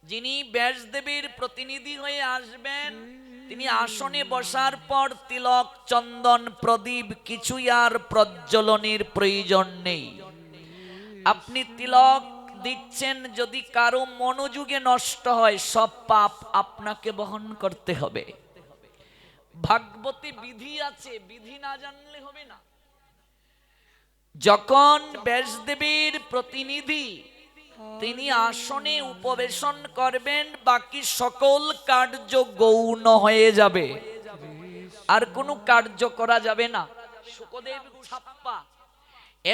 যিনি ব্যাসদেবের প্রতিনিধি হয়ে আসবেন তিনি আসনে বসার পর তিলক চন্দন প্রদীপ কিছুই আর প্রজ্বলনের প্রয়োজন নেই। আপনি তিলক দিচ্ছেন, যদি কারো মনোযোগে নষ্ট হয় সব পাপ আপনাকে বহন করতে হবে। ভাগবতী বিধি আছে, বিধি না জানলে হবে না। যখন ব্যাসদেবের প্রতিনিধি তিনি আসনে উপবেশন করবেন, বাকি সকল কার্য গৌণ হয়ে যাবে, আর কোনো কার্য করা যাবে না। শুকদেব ছাপ্পা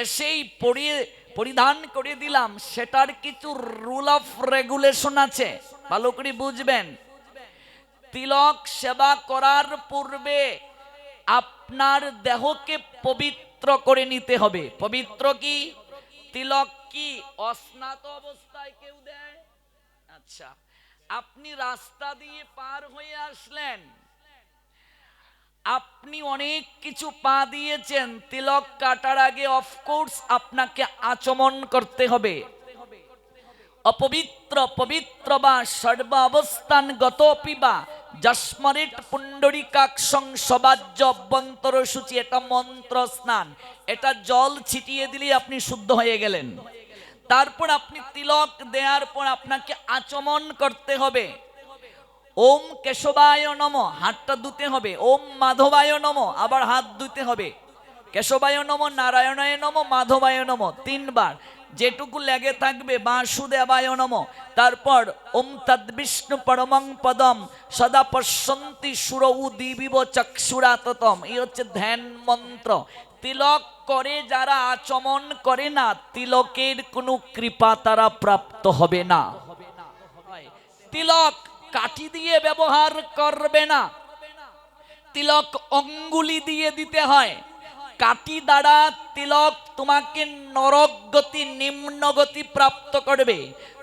এসেই পরিধান করে দিলাম, সেটার কিছু রুল অফ রেগুলেশন আছে, ভালো করে বুঝবেন। তিলক সেবা করার পূর্বে আপনার দেহকে পবিত্র করে নিতে হবে। পবিত্র কি? তিলক কি অস্নাত অবস্থায় কেউ দেয়? আচ্ছা, আপনি রাস্তা দিয়ে পার হয়ে আসলেন, আপনি অনেক কিছু পা দিয়েছেন, তিলক কাটার আগে অফকোর্স আপনাকে আচমন করতে হবে। অপবিত্র পবিত্র বা সর্ব অবস্থান গত পিবা যস্মরিট পুণ্ডরিকাক্ষং সবাজ্য অভ্যন্তর সূচি, এটা মন্ত্র স্নান, এটা জল ছিটিয়ে দিলে আপনি শুদ্ধ হয়ে গেলেন। তারপর আপনি তিলক দেওয়ার পর আপনাকে আচমন করতে হবে। ওম কেশবায় নমঃ, হাতটা ধুতে হবে। ওম মাধবায় নমঃ, আবার হাত ধুতে হবে। কেশবায় নমঃ, নারায়ণায় নমঃ, মাধবায় নমঃ, তিনবার, যেটুকু লেগে থাকবে। বাসুদেবায় নমঃ, তারপর ওম তদ্বিষ্ণু পরমং পদম সদা পশ্যন্তি সুরৌ দিবিব চক্ষুরাততম, এই হচ্ছে ধ্যান মন্ত্র। তিলক করে যারা আচমন করে না, তিলকের কোনো কৃপা তারা প্রাপ্ত হবে না। তিলক কাঠি দিয়ে ব্যবহার করবে না, তিলক অঙ্গুলি দিয়ে দিতে হয়। কাঠি দ্বারা তিলক তোমাকে নরক গতি, নিম্ন গতি প্রাপ্ত করবে,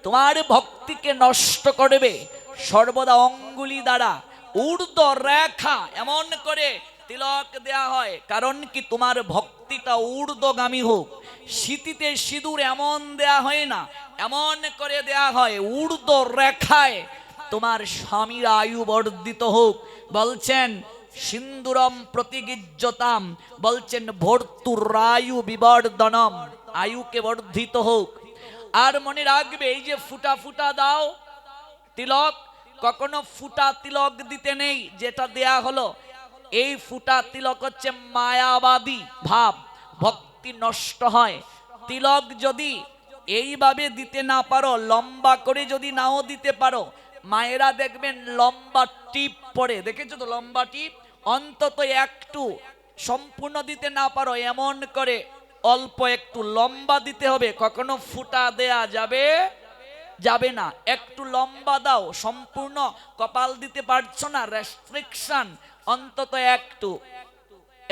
তোমার ভক্তিকে নষ্ট করবে। সর্বদা অঙ্গুলি দ্বারা ঊর্ধ্ব রেখা এমন করে তিলক দেয়া হয়, কারণ কি তোমার ভক্তিটা ঊর্ধ্বগামী হোক। স্মৃতিতে সিঁদুর এমন দেয়া হয় না, এমন করে দেয়া হয় ঊর্ধ্ব রেখায়, তোমার স্বামীর আয়ু বর্ধিত হোক। বলছেন সিন্দুরম প্রতিগিজ্যতাম, বলছেন ভর্তুরায়ু বিবর্ধনম, আয়ুকে বর্ধিত হোক। আর মনে রাখবে, এই যে ফুটা ফুটা দাও তিলক, কখনো ফুটা তিলক দিতে নেই। যেটা দেয়া হলো এই ফুটা তিলক হচ্ছে মায়াবাদী ভাব, ভক্তি নষ্ট হয়। তিলক যদি এইভাবে দিতে না পারো, লম্বা করে যদি নাও দিতে পারো, মায়েরা দেখবেন লম্বা টিপ পরে, দেখেছো তো লম্বা টিপ, অন্তত একটু সম্পূর্ণ দিতে না পারো, এমন করে অল্প একটু লম্বা দিতে হবে। কখনো ফুটা দেয়া যাবে না, একটু লম্বা দাও। সম্পূর্ণ কপাল দিতে পারছো না, রেস্ট্রিকশন, অন্তত একটু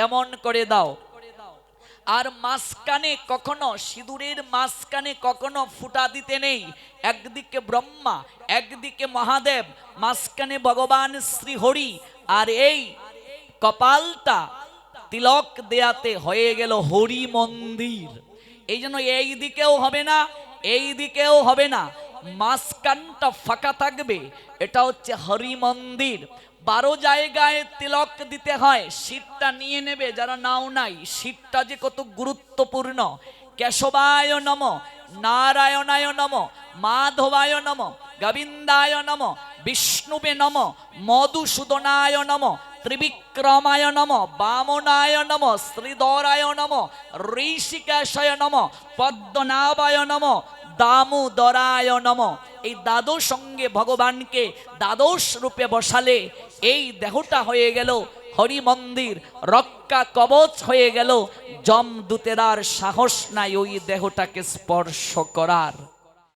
এমন করে দাও। আর মাঝখানে কখনো, সিঁদুরের মাঝখানে কখনো ফুটা দিতে নেই। একদিকে ব্রহ্মা, একদিকে মহাদেব, মাঝখানে ভগবান শ্রীহরি, আর এই কপালটা তিলক দেয়াতে হয়ে গেল হরি মন্দির। এই জন্য এই দিকেও হবে না, এই দিকেও হবে না, মাঝখানটা ফাঁকা থাকবে, এটা হচ্ছে হরি মন্দির। 12 জায়গায় তিলক দিতে হয়, শীতটা নিয়ে নেবে যারা নাও নাই, শীতটা যে কত গুরুত্বপূর্ণ। কেশবায় নমঃ, নারায়ণায় নমঃ, মাধবায় নমঃ, গোবিন্দায় নমঃ, বিষ্ণুবে নমঃ, মধুসূদনায় নমঃ, ত্রিবিক্রমায় নমঃ, বামনায় নমঃ, শ্রীধরায় নমঃ, ঋষিকেশায় নমঃ, পদ্মনাভায় নমঃ, দামোদরায় নমঃ। এই দ্বাদশ সঙ্গে ভগবানকে দ্বাদশ রূপে বসালে এই দেহটা হয়ে গেল হরি মন্দির, রক্ষা কবচ হয়ে গেল। যমদূতের আর সাহস নাই ওই দেহটাকে স্পর্শ করার।